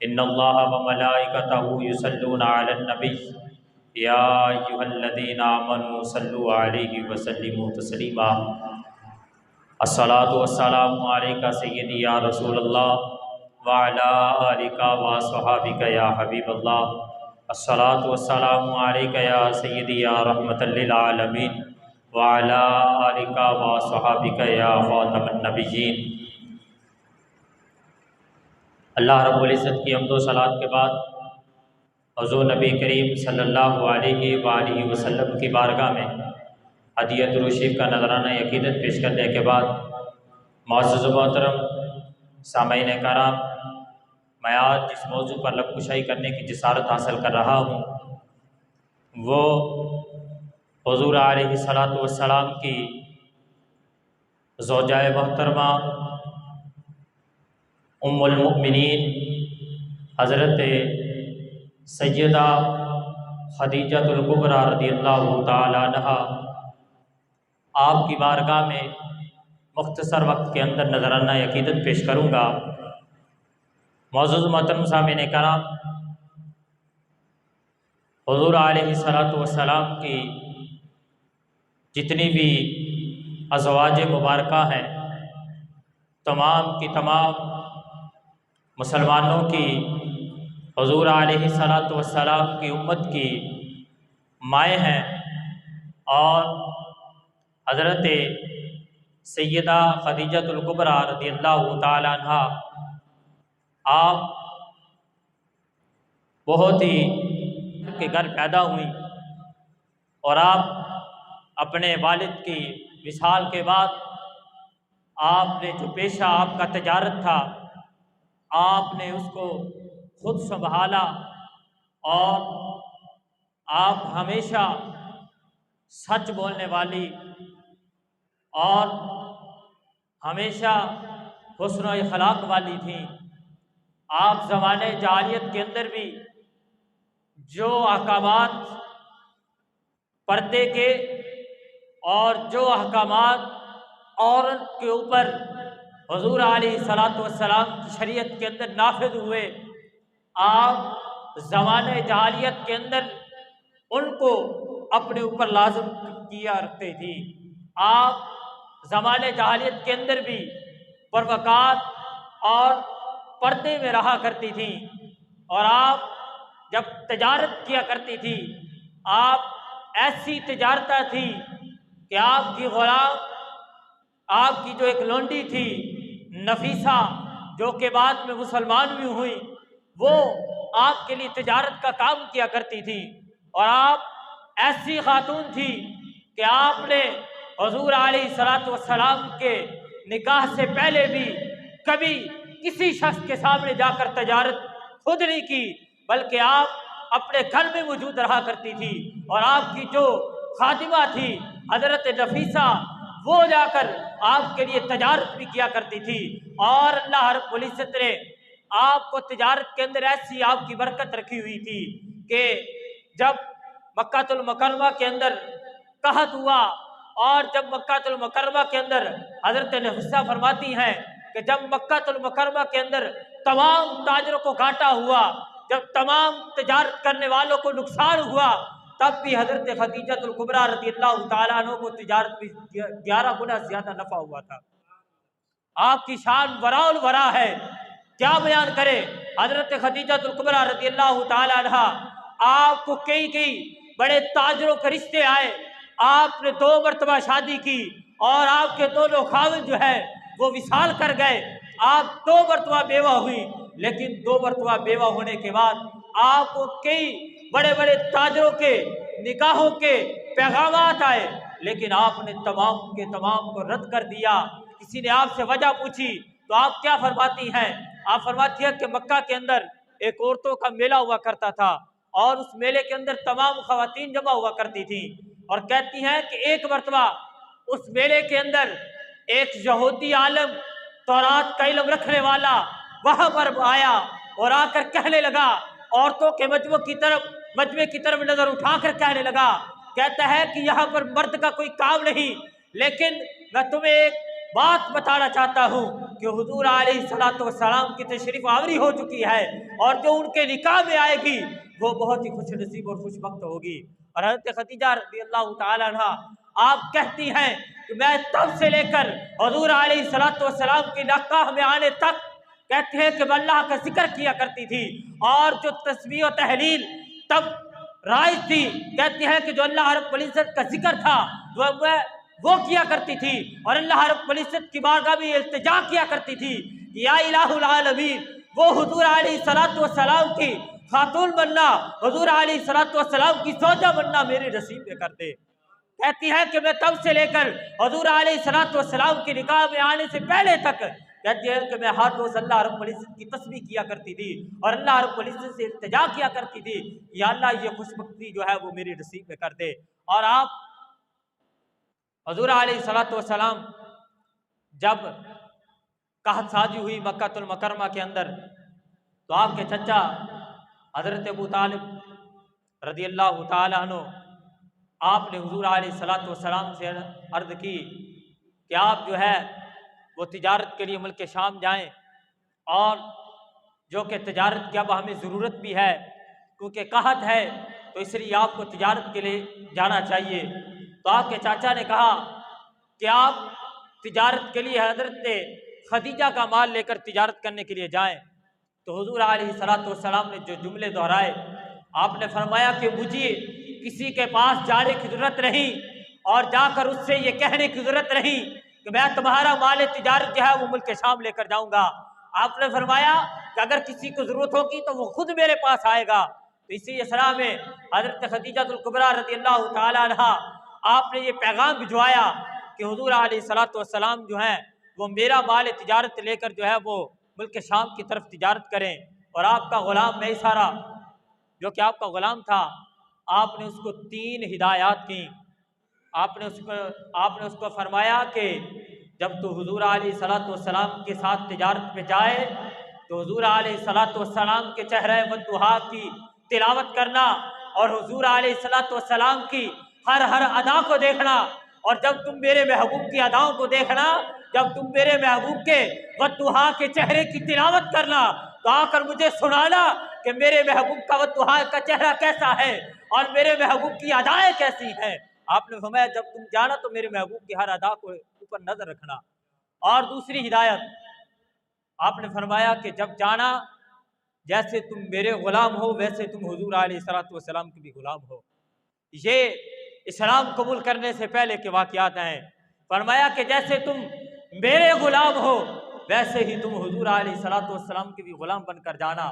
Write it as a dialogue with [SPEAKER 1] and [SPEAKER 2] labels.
[SPEAKER 1] ان اللہ وملائکتہ یصلون علی النبی یا ایھا الذین آمنوا صلوا علیہ وسلموا تسلیما۔ الصلاۃ والسلام علیک سیدی یا رسول اللہ وعلی آلک واصحابک یا حبیب اللہ۔ الصلاۃ والسلام علیک یا سیدی یا رحمۃ للعالمین وعلی آلک واصحابک یا خاتم النبیین۔ اللہ رب العزت کی حمد و صلوات کے بعد حضور نبی کریم صلی اللہ علیہ وآلہ وسلم کی بارگاہ میں ہدیہ درود شریف کا نذرانہ عقیدت پیش کرنے کے بعد معزز و محترم سامعین کرام، میں آج جس موضوع پر لب کشائی کرنے کی جسارت حاصل کر رہا ہوں وہ حضور علیہ الصلاۃ والسلام کی زوجہ محترمہ ام المؤمنین حضرت سیدہ خدیجہ الکبریٰ رضی اللہ تعالی عنہا آپ کی بارگاہ میں مختصر وقت کے اندر نذرانہ عقیدت پیش کروں گا۔ معزز محترم سامعین کرام، حضور علیہ الصلاۃ والسلام کی جتنی بھی ازواج مبارکہ ہیں، تمام کی تمام مسلمانوں کی حضور علیہ الصلاۃ والسلام کی امت کی مائیں ہیں، اور حضرت سیدہ خدیجہ الکبریٰ رضی اللہ تعالی عنہا آپ بہت ہی کے گھر پیدا ہوئی، اور آپ اپنے والد کی وصال کے بعد آپ نے جو پیشہ آپ کا تجارت تھا، آپ نے اس کو خود سنبھالا، اور آپ ہمیشہ سچ بولنے والی اور ہمیشہ حسن و اخلاق والی تھیں۔ آپ زمانے جاہلیت کے اندر بھی جو احکامات پردے کے اور جو احکامات عورت کے اوپر حضور علیہ الصلاۃ والسلام کی شریعت کے اندر نافذ ہوئے، آپ زمانے جاہلیت کے اندر ان کو اپنے اوپر لازم کیا رکھتے تھی۔ آپ زمانے جاہلیت کے اندر بھی پروقار اور پردے میں رہا کرتی تھیں، اور آپ جب تجارت کیا کرتی تھی، آپ ایسی تجارتیں تھی کہ آپ کی غلام، آپ کی جو ایک لونڈی تھی نفیسہ، جو کہ بعد میں مسلمان بھی ہوئی، وہ آپ کے لیے تجارت کا کام کیا کرتی تھی، اور آپ ایسی خاتون تھی کہ آپ نے حضور علیہ الصلاۃ والسلام کے نکاح سے پہلے بھی کبھی کسی شخص کے سامنے جا کر تجارت خود نہیں کی، بلکہ آپ اپنے گھر میں موجود رہا کرتی تھی، اور آپ کی جو خادمہ تھی حضرت نفیسہ، وہ جا کر آپ کے لیے تجارت بھی کیا کرتی تھی۔ اور اللہ رب العزت نے آپ کو تجارت کے اندر ایسی آپ کی برکت رکھی ہوئی تھی کہ جب مکہ المکرمہ کے اندر قحط ہوا، اور جب مکہ المکرمہ کے اندر حضرت نفیسہ فرماتی ہیں کہ جب مکہ المکرمہ کے اندر تمام تاجروں کو گھاٹا ہوا، جب تمام تجارت کرنے والوں کو نقصان ہوا، تب بھی حضرت خدیجہ الکبریٰ رضی اللہ تعالیٰ عنہ کو تجارت میں 11 گنا زیادہ نفع ہوا تھا۔ آپ کی شان وراء الورا ہے، کیا بیان کرے۔ حضرت خدیجہ الکبریٰ رضی اللہ تعالیٰ عنہ، آپ کو کئی بڑے تاجروں کے رشتے آئے، آپ نے 2 مرتبہ شادی کی، اور آپ کے دونوں خاوند جو ہے وہ وصال کر گئے۔ آپ 2 مرتبہ بیوہ ہوئی، لیکن 2 مرتبہ بیوہ ہونے کے بعد آپ کو کئی بڑے تاجروں کے نکاحوں کے پیغامات آئے، لیکن آپ نے تمام کے تمام کو رد کر دیا۔ کسی نے آپ سے وجہ پوچھی تو آپ کیا فرماتی ہیں؟ آپ فرماتی ہیں کہ مکہ کے اندر ایک عورتوں کا میلہ ہوا کرتا تھا، اور اس میلے کے اندر تمام خواتین جمع ہوا کرتی تھیں، اور کہتی ہیں کہ ایک مرتبہ اس میلے کے اندر ایک یہودی عالم تورات کا علم رکھنے والا وہاں پر آیا، اور آ کر کہنے لگا، عورتوں کے مجمع کی طرف نظر اٹھا کر کہنے لگا، کہتا ہے کہ یہاں پر مرد کا کوئی کام نہیں، لیکن میں تمہیں ایک بات بتانا چاہتا ہوں کہ حضور علیہ الصلوۃ والسلام کی تشریف آوری ہو چکی ہے، اور جو ان کے نکاح میں آئے گی وہ بہت ہی خوش نصیب اور خوش بخت ہوگی۔ اور حضرت خدیجہ رضی اللہ تعالیٰ عنہ آپ کہتی ہیں کہ میں تب سے لے کر حضور علیہ الصلوۃ والسلام کی نکاح میں آنے تک کہتے ہیں کہ میں اللہ کا ذکر کیا کرتی تھی، اور جو تسبیح و تحلیل تب رائج تھی، کہتی ہے کہ جو اللہ رب العزت کا ذکر تھا وہ کیا کرتی تھی، اور اللہ رب العزت کی بارگاہ میں التجا کیا کرتی تھی کہ یا الہ العالمین وہ حضور علیہ الصلوۃ والسلام کی خاتون بننا، حضور علیہ الصلوۃ والسلام کی زوجہ بننا میرے نصیب میں کر دے۔ کہتی ہے کہ میں تب سے لے کر حضور علیہ الصلوۃ والسلام کی نکاح میں آنے سے پہلے تک کہتی ہے کہ میں ہر روز اللہ رب العزت کی تسبیح کیا کرتی تھی، اور اللہ رب العزت سے التجا کیا کرتی تھی یا اللہ یہ خوش بختی جو ہے وہ میری نصیب میں کر دے۔ اور آپ حضور علیہ الصلوۃ والسلام جب قحط سازی ہوئی مکہ المکرمہ کے اندر، تو آپ کے چچا حضرت ابو طالب رضی اللہ تعالیٰ عنہ آپ نے حضور علیہ الصلوۃ والسلام سے عرض کی کہ آپ جو ہے وہ تجارت کے لیے ملک شام جائیں، اور جو کہ تجارت کی اب ہمیں ضرورت بھی ہے کیونکہ قحط ہے، تو اس لیے آپ کو تجارت کے لیے جانا چاہیے۔ تو آپ کے چاچا نے کہا کہ آپ تجارت کے لیے حضرت خدیجہ کا مال لے کر تجارت کرنے کے لیے جائیں۔ تو حضور علیہ الصلوۃ والسلام نے جو جملے دہرائے، آپ نے فرمایا کہ مجھے کسی کے پاس جانے کی ضرورت نہیں، اور جا کر اس سے یہ کہنے کی ضرورت نہیں کہ میں تمہارا مال تجارت جو ہے وہ ملک شام لے کر جاؤں گا۔ آپ نے فرمایا کہ اگر کسی کو ضرورت ہوگی تو وہ خود میرے پاس آئے گا۔ تو اسی اسرا میں حضرت خدیجہ الکبریٰ رضی اللہ تعالیٰ عنہا آپ نے یہ پیغام بھجوایا کہ حضور علیہ الصلوۃ والسلام جو ہیں وہ میرا مال تجارت لے کر جو ہے وہ ملک شام کی طرف تجارت کریں، اور آپ کا غلام میسرہ جو کہ آپ کا غلام تھا، آپ نے اس کو 3 ہدایات کی۔ آپ نے اس کو فرمایا کہ جب تو حضور علیہ الصلوۃ والسلام کے ساتھ تجارت پہ جائے تو حضور علیہ الصلوۃ والسلام کے چہرہ والضحیٰ کی تلاوت کرنا، اور حضور علیہ الصلوۃ والسلام کی ہر ادا کو دیکھنا، اور جب تم میرے محبوب کی اداؤں کو دیکھنا، جب تم میرے محبوب کے والضحیٰ کے چہرے کی تلاوت کرنا تو آ کر مجھے سنانا کہ میرے محبوب کا والضحیٰ کا چہرہ کیسا ہے اور میرے محبوب کی ادائیں کیسی ہیں۔ آپ نے فرمایا جب تم جانا تو میرے محبوب کی ہر ادا کو اوپر نظر رکھنا۔ اور دوسری ہدایت آپ نے فرمایا کہ جب جانا جیسے تم میرے غلام ہو ویسے تم حضور علیہ الصلوۃ والسلام کے بھی غلام ہو۔ یہ اسلام قبول کرنے سے پہلے کے واقعات ہیں۔ فرمایا کہ جیسے تم میرے غلام ہو ویسے ہی تم حضور علیہ الصلوۃ والسلام کے بھی غلام بن کر جانا۔